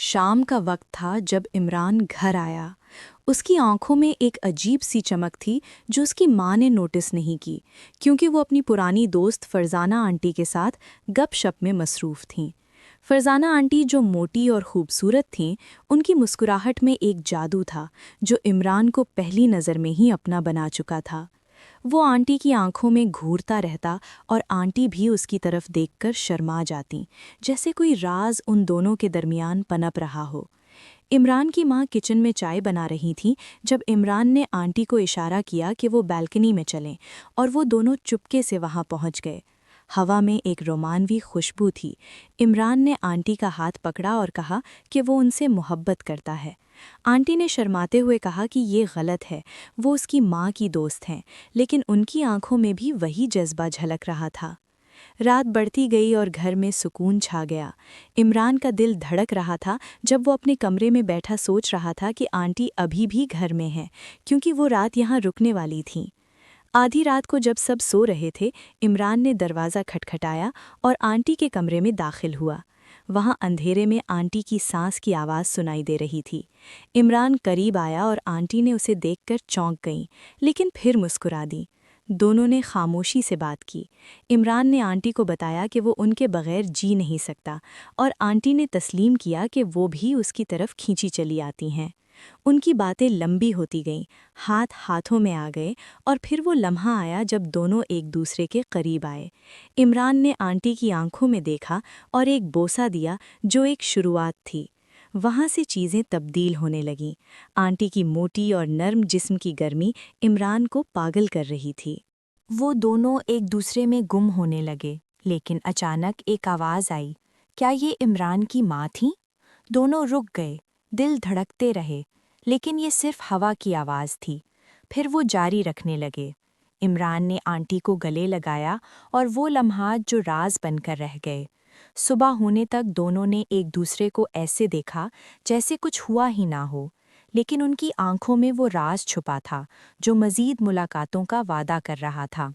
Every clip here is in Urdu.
شام کا وقت تھا جب عمران گھر آیا۔ اس کی آنکھوں میں ایک عجیب سی چمک تھی جو اس کی ماں نے نوٹس نہیں کی، کیونکہ وہ اپنی پرانی دوست فرزانہ آنٹی کے ساتھ گپ شپ میں مصروف تھیں۔ فرزانہ آنٹی جو موٹی اور خوبصورت تھیں، ان کی مسکراہٹ میں ایک جادو تھا جو عمران کو پہلی نظر میں ہی اپنا بنا چکا تھا۔ وہ آنٹی کی آنکھوں میں گھورتا رہتا اور آنٹی بھی اس کی طرف دیکھ کر شرما جاتی، جیسے کوئی راز ان دونوں کے درمیان پنپ رہا ہو۔ عمران کی ماں کچن میں چائے بنا رہی تھیں جب عمران نے آنٹی کو اشارہ کیا کہ وہ بالکنی میں چلیں، اور وہ دونوں چپکے سے وہاں پہنچ گئے۔ ہوا میں ایک رومانوی خوشبو تھی۔ عمران نے آنٹی کا ہاتھ پکڑا اور کہا کہ وہ ان سے محبت کرتا ہے۔ آنٹی نے شرماتے ہوئے کہا کہ یہ غلط ہے، وہ اس کی ماں کی دوست ہیں، لیکن ان کی آنکھوں میں بھی وہی جذبہ جھلک رہا تھا۔ رات بڑھتی گئی اور گھر میں سکون چھا گیا۔ عمران کا دل دھڑک رہا تھا جب وہ اپنے کمرے میں بیٹھا سوچ رہا تھا کہ آنٹی ابھی بھی گھر میں ہیں، کیونکہ وہ رات یہاں رکنے والی تھیں۔ آدھی رات کو جب سب سو رہے تھے، عمران نے دروازہ کھٹکھٹایا اور آنٹی کے کمرے میں داخل ہوا۔ وہاں اندھیرے میں آنٹی کی سانس کی آواز سنائی دے رہی تھی۔ عمران قریب آیا اور آنٹی نے اسے دیکھ کر چونک گئیں، لیکن پھر مسکرا دیں۔ دونوں نے خاموشی سے بات کی۔ عمران نے آنٹی کو بتایا کہ وہ ان کے بغیر جی نہیں سکتا، اور آنٹی نے تسلیم کیا کہ وہ بھی اس کی طرف کھینچی چلی آتی ہیں۔ ان کی باتیں لمبی ہوتی گئیں، ہاتھ ہاتھوں میں آ گئے، اور پھر وہ لمحہ آیا جب دونوں ایک دوسرے کے قریب آئے۔ عمران نے آنٹی کی آنکھوں میں دیکھا اور ایک بوسہ دیا جو ایک شروعات تھی۔ وہاں سے چیزیں تبدیل ہونے لگیں۔ آنٹی کی موٹی اور نرم جسم کی گرمی عمران کو پاگل کر رہی تھی۔ وہ دونوں ایک دوسرے میں گم ہونے لگے، لیکن اچانک ایک آواز آئی۔ کیا یہ عمران کی ماں تھیں؟ دونوں رک گئے، دل دھڑکتے رہے، لیکن یہ صرف ہوا کی آواز تھی۔ پھر وہ جاری رکھنے لگے۔ عمران نے آنٹی کو گلے لگایا، اور وہ لمحات جو راز بن کر رہ گئے۔ صبح ہونے تک دونوں نے ایک دوسرے کو ایسے دیکھا جیسے کچھ ہوا ہی نہ ہو، لیکن ان کی آنکھوں میں وہ راز چھپا تھا جو مزید ملاقاتوں کا وعدہ کر رہا تھا۔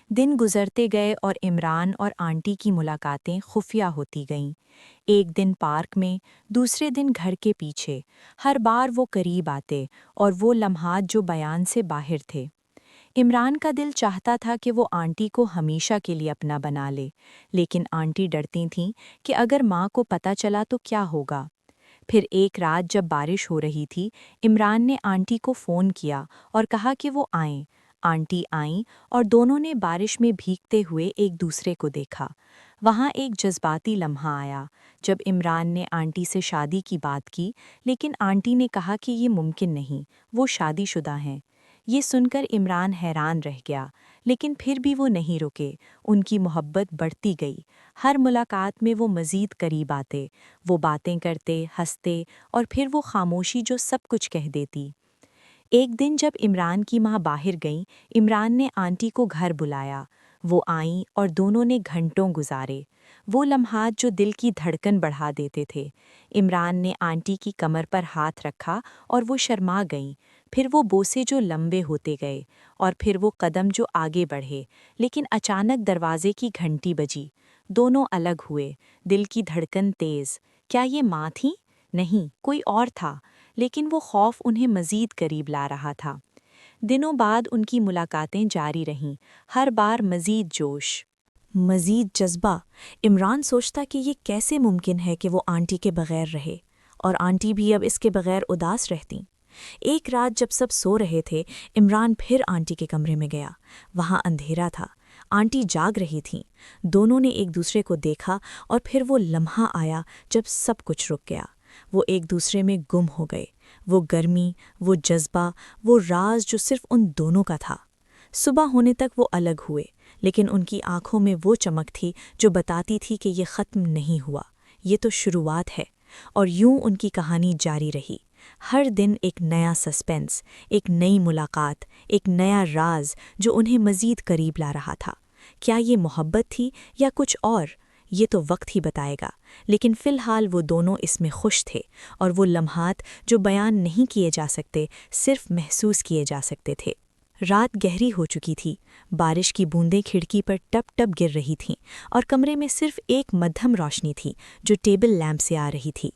دن گزرتے گئے اور عمران اور آنٹی کی ملاقاتیں خفیہ ہوتی گئیں۔ ایک دن پارک میں، دوسرے دن گھر کے پیچھے، ہر بار وہ قریب آتے، اور وہ لمحات جو بیان سے باہر تھے۔ عمران کا دل چاہتا تھا کہ وہ آنٹی کو ہمیشہ کے لیے اپنا بنا لے، لیکن آنٹی ڈرتی تھیں کہ اگر ماں کو پتہ چلا تو کیا ہوگا۔ پھر ایک رات جب بارش ہو رہی تھی، عمران نے آنٹی کو فون کیا اور کہا کہ وہ آئیں۔ آنٹی آئیں اور دونوں نے بارش میں بھیگتے ہوئے ایک دوسرے کو دیکھا۔ وہاں ایک جذباتی لمحہ آیا جب عمران نے آنٹی سے شادی کی بات کی، لیکن آنٹی نے کہا کہ یہ ممکن نہیں، وہ شادی شدہ ہیں۔ یہ سن کر عمران حیران رہ گیا، لیکن پھر بھی وہ نہیں رکے۔ ان کی محبت بڑھتی گئی۔ ہر ملاقات میں وہ مزید قریب آتے، وہ باتیں کرتے، ہنستے، اور پھر وہ خاموشی جو سب کچھ کہہ دیتی۔ ایک دن جب عمران کی ماں باہر گئیں، عمران نے آنٹی کو گھر بلایا۔ وہ آئیں اور دونوں نے گھنٹوں گزارے، وہ لمحات جو دل کی دھڑکن بڑھا دیتے تھے۔ عمران نے آنٹی کی کمر پر ہاتھ رکھا اور وہ شرما گئیں۔ پھر وہ بوسے جو لمبے ہوتے گئے، اور پھر وہ قدم جو آگے بڑھے، لیکن اچانک دروازے کی گھنٹی بجی۔ دونوں الگ ہوئے، دل کی دھڑکن تیز۔ کیا یہ ماں تھیں؟ نہیں، کوئی اور تھا، لیکن وہ خوف انہیں مزید قریب لا رہا تھا۔ دنوں بعد ان کی ملاقاتیں جاری رہیں، ہر بار مزید جوش، مزید جذبہ۔ عمران سوچتا کہ یہ کیسے ممکن ہے کہ وہ آنٹی کے بغیر رہے، اور آنٹی بھی اب اس کے بغیر اداس رہتیں۔ ایک رات جب سب سو رہے تھے، عمران پھر آنٹی کے کمرے میں گیا۔ وہاں اندھیرا تھا، آنٹی جاگ رہی تھیں۔ دونوں نے ایک دوسرے کو دیکھا، اور پھر وہ لمحہ آیا جب سب کچھ رک گیا۔ وہ ایک دوسرے میں گم ہو گئے، وہ گرمی، وہ جذبہ، وہ راز جو صرف ان دونوں کا تھا۔ صبح ہونے تک وہ الگ ہوئے، لیکن ان کی آنکھوں میں وہ چمک تھی جو بتاتی تھی کہ یہ ختم نہیں ہوا، یہ تو شروعات ہے۔ اور یوں ان کی کہانی جاری رہی۔ ہر دن ایک نیا سسپنس، ایک نئی ملاقات، ایک نیا راز جو انہیں مزید قریب لا رہا تھا۔ کیا یہ محبت تھی یا کچھ اور؟ یہ تو وقت ہی بتائے گا، لیکن فی الحال وہ دونوں اس میں خوش تھے، اور وہ لمحات جو بیان نہیں کیے جا سکتے، صرف محسوس کیے جا سکتے تھے۔ رات گہری ہو چکی تھی، بارش کی بوندیں کھڑکی پر ٹپ ٹپ گر رہی تھیں، اور کمرے میں صرف ایک مدھم روشنی تھی جو ٹیبل لیمپ سے آ رہی تھی۔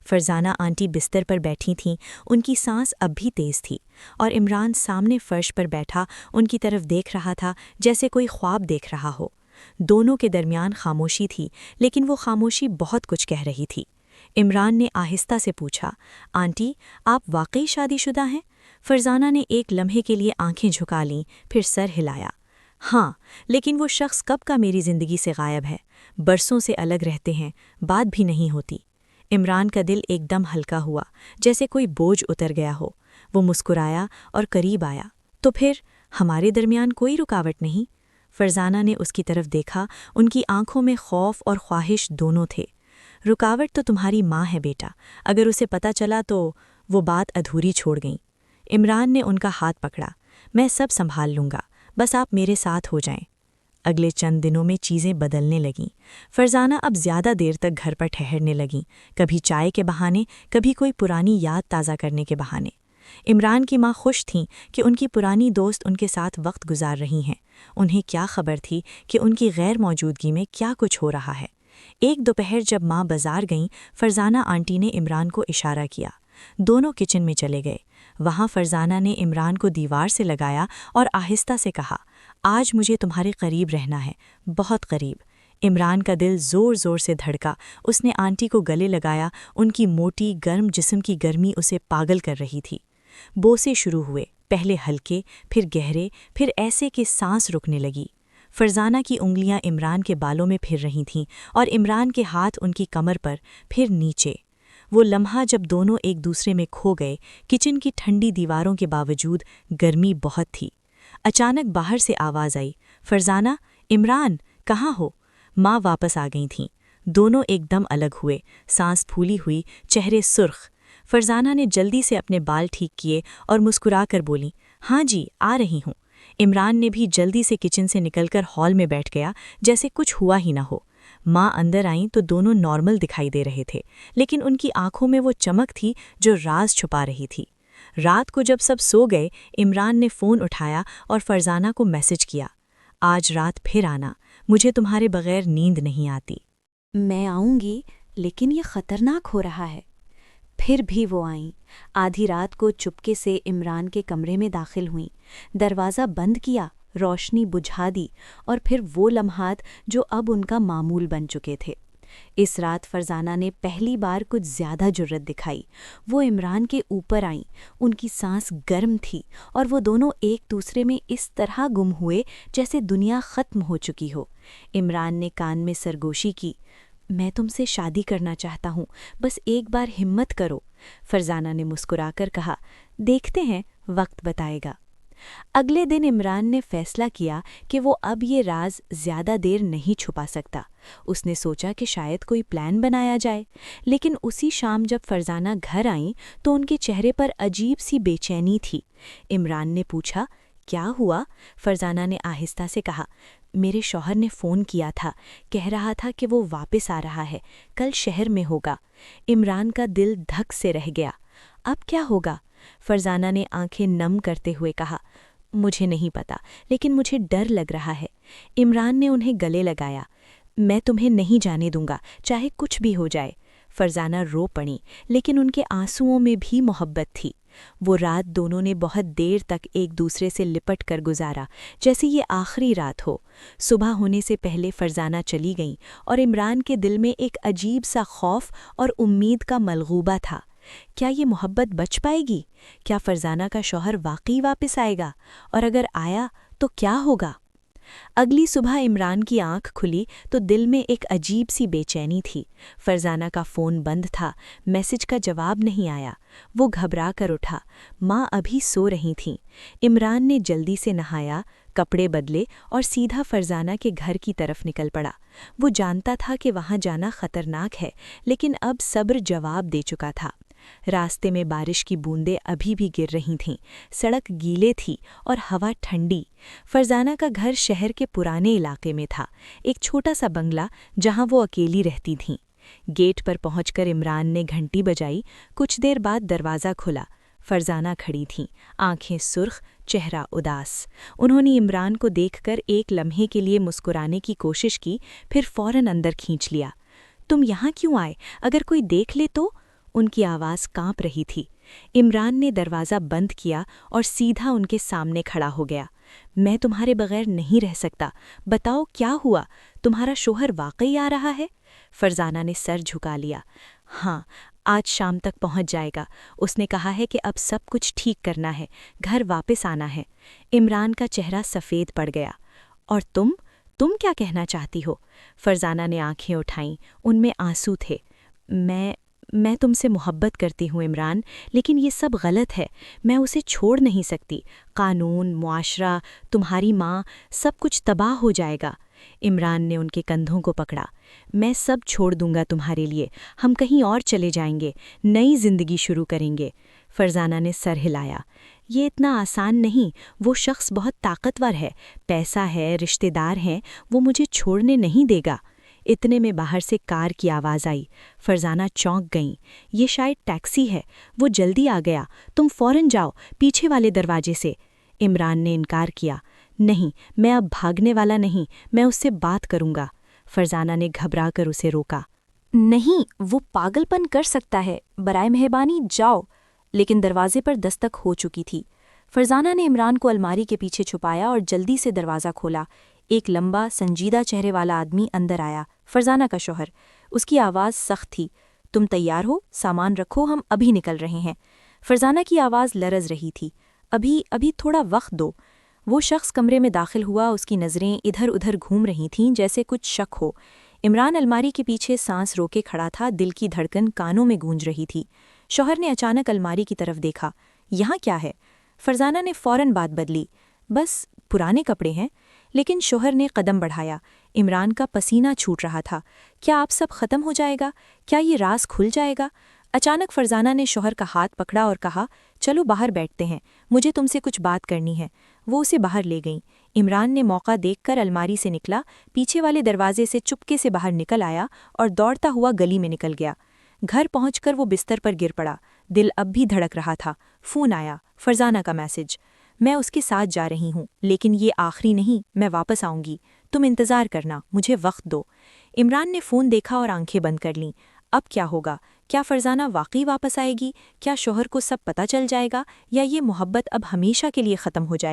فرزانہ آنٹی بستر پر بیٹھی تھیں، ان کی سانس اب بھی تیز تھی، اور عمران سامنے فرش پر بیٹھا ان کی طرف دیکھ رہا تھا جیسے کوئی خواب دیکھ رہا ہو۔ دونوں کے درمیان خاموشی تھی، لیکن وہ خاموشی بہت کچھ کہہ رہی تھی۔ عمران نے آہستہ سے پوچھا، آنٹی، آپ واقعی شادی شدہ ہیں؟ فرزانہ نے ایک لمحے کے لیے آنکھیں جھکا لیں، پھر سر ہلایا۔ ہاں، لیکن وہ شخص کب کا میری زندگی سے غائب ہے، برسوں سے الگ رہتے ہیں، بات بھی نہیں ہوتی۔ عمران کا دل ایک دم ہلکا ہوا، جیسے کوئی بوجھ اتر گیا ہو۔ وہ مسکرایا اور قریب آیا۔ تو پھر ہمارے درمیان کوئی رکاوٹ نہیں؟ فرزانہ نے اس کی طرف دیکھا، ان کی آنکھوں میں خوف اور خواہش دونوں تھے۔ رکاوٹ تو تمہاری ماں ہے بیٹا، اگر اسے پتہ چلا تو وہ بات ادھوری چھوڑ گئیں۔ عمران نے ان کا ہاتھ پکڑا، میں سب سنبھال لوں گا، بس آپ میرے ساتھ ہو جائیں۔ اگلے چند دنوں میں چیزیں بدلنے لگیں۔ فرزانہ اب زیادہ دیر تک گھر پر ٹھہرنے لگیں، کبھی چائے کے بہانے، کبھی کوئی پرانی یاد تازہ کرنے کے بہانے۔ عمران کی ماں خوش تھیں کہ ان کی پرانی دوست ان کے ساتھ وقت گزار رہی ہیں۔ انہیں کیا خبر تھی کہ ان کی غیر موجودگی میں کیا کچھ ہو رہا ہے۔ ایک دوپہر جب ماں بازار گئیں، فرزانہ آنٹی نے عمران کو اشارہ کیا۔ دونوں کچن میں چلے گئے۔ وہاں فرزانہ نے عمران کو دیوار سے لگایا اور آہستہ سے کہا، آج مجھے تمہارے قریب رہنا ہے، بہت قریب۔ عمران کا دل زور زور سے دھڑکا۔ اس نے آنٹی کو گلے لگایا، ان کی موٹی گرم جسم کی گرمی اسے پاگل کر رہی تھی۔ بوسے شروع ہوئے، پہلے ہلکے، پھر گہرے، پھر ایسے کہ سانس رکنے لگی۔ فرزانہ کی انگلیاں عمران کے بالوں میں پھر رہی تھیں اور عمران کے ہاتھ ان کی کمر پر، پھر نیچے۔ وہ لمحہ جب دونوں ایک دوسرے میں کھو گئے، کچن کی ٹھنڈی دیواروں کے باوجود گرمی بہت تھی۔ اچانک باہر سے آواز آئی، فرزانہ، عمران، کہاں ہو؟ ماں واپس آ گئی تھیں۔ دونوں ایک دم الگ ہوئے، سانس پھولی ہوئی، چہرے سرخ۔ فرزانہ نے جلدی سے اپنے بال ٹھیک کیے اور مسکرا کر بولی، ہاں جی، آ رہی ہوں۔ عمران نے بھی جلدی سے کچن سے نکل کر ہال میں بیٹھ گیا، جیسے کچھ ہوا ہی نہ ہو۔ ماں اندر آئیں تو دونوں نارمل دکھائی دے رہے تھے، لیکن ان کی آنکھوں میں وہ چمک تھی جو راز چھپا رہی تھی۔ رات کو جب سب سو گئے، عمران نے فون اٹھایا اور فرزانہ کو میسج کیا، آج رات پھر آنا، مجھے تمہارے بغیر نیند نہیں آتی۔ میں آؤں گی، لیکن یہ خطرناک ہو رہا ہے۔ پھر بھی وہ آئیں۔ آدھی رات کو چپکے سے عمران کے کمرے میں داخل ہوئیں، دروازہ بند کیا، روشنی بجھا دی، اور پھر وہ لمحات جو اب ان کا معمول بن چکے تھے۔ اس رات فرزانہ نے پہلی بار کچھ زیادہ جرأت دکھائی۔ وہ عمران کے اوپر آئیں، ان کی سانس گرم تھی، اور وہ دونوں ایک دوسرے میں اس طرح گم ہوئے جیسے دنیا ختم ہو چکی ہو۔ عمران نے کان میں سرگوشی کی، میں تم سے شادی کرنا چاہتا ہوں، بس ایک بار ہمت کرو۔ فرزانہ نے مسکرا کر کہا، دیکھتے ہیں، وقت بتائے گا۔ اگلے دن عمران نے فیصلہ کیا کہ وہ اب یہ راز زیادہ دیر نہیں چھپا سکتا۔ اس نے سوچا کہ شاید کوئی پلان بنایا جائے، لیکن اسی شام جب فرزانہ گھر آئیں تو ان کے چہرے پر عجیب سی بے چینی تھی۔ عمران نے پوچھا، کیا ہوا؟ فرزانہ نے آہستہ سے کہا، میرے شوہر نے فون کیا تھا، کہہ رہا تھا کہ وہ واپس آ رہا ہے، کل شہر میں ہوگا۔ عمران کا دل دھک سے رہ گیا۔ اب کیا ہوگا؟ فرزانہ نے آنکھیں نم کرتے ہوئے کہا، مجھے نہیں پتا، لیکن مجھے ڈر لگ رہا ہے۔ عمران نے انہیں گلے لگایا، میں تمہیں نہیں جانے دوں گا، چاہے کچھ بھی ہو جائے۔ فرزانہ رو پڑی، لیکن ان کے آنسوؤں میں بھی محبت تھی۔ وہ رات دونوں نے بہت دیر تک ایک دوسرے سے لپٹ کر گزارا، جیسے یہ آخری رات ہو۔ صبح ہونے سے پہلے فرزانہ چلی گئیں، اور عمران کے دل میں ایک عجیب سا خوف اور امید کا ملغوبہ تھا۔ کیا یہ محبت بچ پائے گی؟ کیا فرزانہ کا شوہر واقعی واپس آئے گا؟ اور اگر آیا تو کیا ہوگا؟ اگلی صبح عمران کی آنکھ کھلی تو دل میں ایک عجیب سی بے چینی تھی۔ فرزانہ کا فون بند تھا، میسج کا جواب نہیں آیا۔ وہ گھبرا کر اٹھا، ماں ابھی سو رہی تھیں۔ عمران نے جلدی سے نہایا، کپڑے بدلے اور سیدھا فرزانہ کے گھر کی طرف نکل پڑا۔ وہ جانتا تھا کہ وہاں جانا خطرناک ہے، لیکن اب صبر جواب دے چکا تھا۔ راستے میں بارش کی بوندیں ابھی بھی گر رہی تھیں، سڑک گیلے تھی اور ہوا ٹھنڈی۔ فرزانہ کا گھر شہر کے پرانے علاقے میں تھا، ایک چھوٹا سا بنگلہ جہاں وہ اکیلی رہتی تھیں۔ گیٹ پر پہنچ کر عمران نے گھنٹی بجائی، کچھ دیر بعد دروازہ کھلا۔ فرزانہ کھڑی تھیں، آنکھیں سرخ، چہرہ اداس۔ انہوں نے عمران کو دیکھ کر ایک لمحے کے لیے مسکرانے کی کوشش کی، پھر فوراً اندر کھینچ لیا۔ تم یہاں کیوں آئے؟ اگر کوئی دیکھ لے تو؟ ان کی آواز کانپ رہی تھی۔ عمران نے دروازہ بند کیا اور سیدھا ان کے سامنے کھڑا ہو گیا۔ میں تمہارے بغیر نہیں رہ سکتا، بتاؤ کیا ہوا؟ تمہارا شوہر واقعی آ رہا ہے؟ فرزانہ نے سر جھکا لیا۔ ہاں، آج شام تک پہنچ جائے گا۔ اس نے کہا ہے کہ اب سب کچھ ٹھیک کرنا ہے، گھر واپس آنا ہے۔ عمران کا چہرہ سفید پڑ گیا۔ اور تم کیا کہنا چاہتی ہو؟ فرزانہ نے آنکھیں اٹھائیں، ان میں آنسو تھے۔ میں تم سے محبت کرتی ہوں عمران، لیکن یہ سب غلط ہے۔ میں اسے چھوڑ نہیں سکتی۔ قانون، معاشرہ، تمہاری ماں، سب کچھ تباہ ہو جائے گا۔ عمران نے ان کے کندھوں کو پکڑا۔ میں سب چھوڑ دوں گا تمہارے لیے، ہم کہیں اور چلے جائیں گے، نئی زندگی شروع کریں گے۔ فرزانہ نے سر ہلایا۔ یہ اتنا آسان نہیں، وہ شخص بہت طاقتور ہے، پیسہ ہے، رشتہ دار ہیں، وہ مجھے چھوڑنے نہیں دے گا۔ اتنے میں باہر سے کار کی آواز آئی۔ فرزانہ چونک گئیں۔ یہ شاید ٹیکسی ہے، وہ جلدی آ گیا، تم فوراً جاؤ، پیچھے والے دروازے سے۔ عمران نے انکار کیا۔ نہیں، میں اب بھاگنے والا نہیں، میں اس سے بات کروں گا۔ فرزانہ نے گھبرا کر اسے روکا۔ نہیں، وہ پاگل پن کر سکتا ہے، برائے مہربانی جاؤ۔ لیکن دروازے پر دستک ہو چکی تھی۔ فرزانہ نے عمران کو الماری کے پیچھے چھپایا اور جلدی سے دروازہ کھولا۔ ایک لمبا، سنجیدہ چہرے والا آدمی اندر آیا، فرزانہ کا شوہر۔ اس کی آواز سخت تھی۔ تم تیار ہو؟ سامان رکھو، ہم ابھی نکل رہے ہیں۔ فرزانہ کی آواز لرز رہی تھی۔ ابھی تھوڑا وقت دو۔ وہ شخص کمرے میں داخل ہوا، اس کی نظریں ادھر ادھر گھوم رہی تھیں جیسے کچھ شک ہو۔ عمران الماری کے پیچھے سانس روکے کھڑا تھا، دل کی دھڑکن کانوں میں گونج رہی تھی۔ شوہر نے اچانک الماری کی طرف دیکھا۔ یہاں کیا ہے؟ فرزانہ نے فوراً بات بدلی۔ بس پرانے کپڑے ہیں۔ لیکن شوہر نے قدم بڑھایا۔ عمران کا پسینہ چھوٹ رہا تھا۔ کیا آپ سب ختم ہو جائے گا؟ کیا یہ راز کھل جائے گا؟ اچانک فرزانہ نے شوہر کا ہاتھ پکڑا اور کہا، چلو باہر بیٹھتے ہیں، مجھے تم سے کچھ بات کرنی ہے۔ وہ اسے باہر لے گئیں۔ عمران نے موقع دیکھ کر الماری سے نکلا، پیچھے والے دروازے سے چپکے سے باہر نکل آیا اور دوڑتا ہوا گلی میں نکل گیا۔ گھر پہنچ کر وہ بستر پر گر پڑا۔ دل اب بھی دھڑک رہا تھا۔ فون آیا، فرزانہ کا میسج۔ میں اس کے ساتھ جا رہی ہوں، لیکن یہ آخری نہیں، میں واپس آؤں گی، تم انتظار کرنا، مجھے وقت دو۔ عمران نے فون دیکھا اور آنکھیں بند کر لیں۔ اب کیا ہوگا؟ کیا فرزانہ واقعی واپس آئے گی؟ کیا شوہر کو سب پتہ چل جائے گا، یا یہ محبت اب ہمیشہ کے لیے ختم ہو جائے گی؟